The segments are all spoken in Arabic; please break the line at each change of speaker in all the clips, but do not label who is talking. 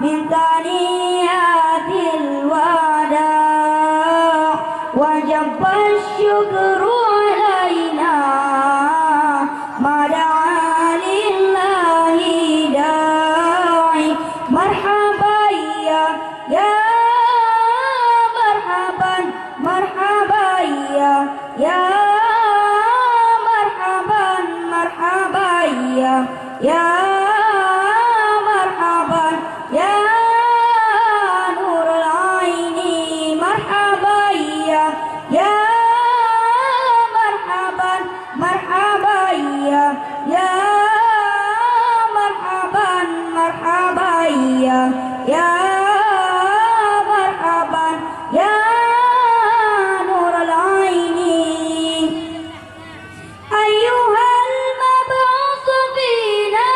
من ثنيات الوداع وجب الشكر علينا ما دعا لله داعي. مرحبا يا مرحبا مرحبا يا مرحبا مرحبا يا مرحبا يا نور العين. مرحبا يا مرحبا مرحبا يا مرحبا مرحبا يا مرحبا يا نور العين. أيها المبعوث فينا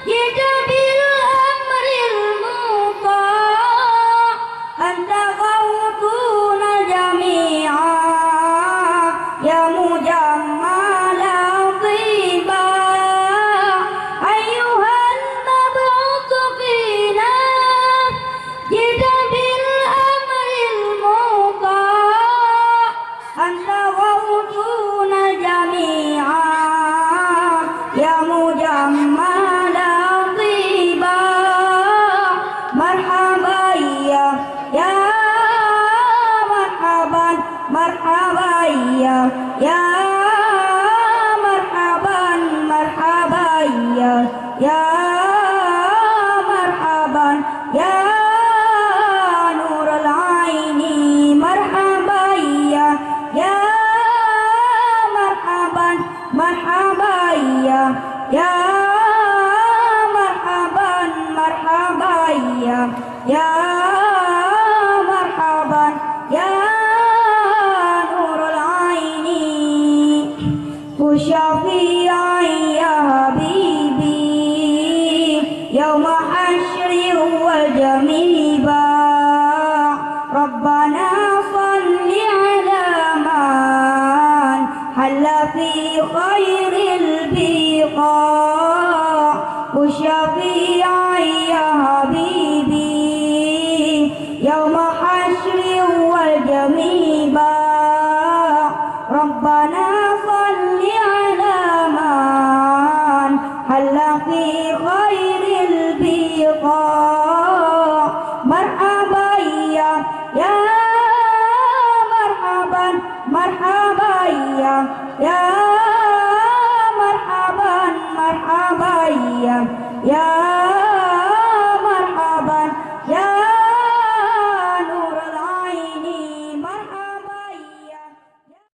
جئت بالأمر المطاع أنت غوثنا جميعا يا مجمل طيبا. أيها المبعوث فينا جئت بالأمر المطاع أنت غوثنا جميعا يا مجمل طيبا. مرحبا يا مرحبا مرحبا يا مرحبا مرحبا يا مرحبا يا نور العين. مرحبا يا مرحبا مرحبا يا مرحبا مرحبا يا مرحبا يا نور العين. وشفيعا يا حبيبي يوم حشر والجميع باع. ربنا صل على من حل في خير البقاع. وشفيعا يا حبيبي يوم حشر والجميع باع. ربنا صل على من حل في خير البقاع. مرحبا يا مرحبا مرحبا يا مرحبا مرحبا يا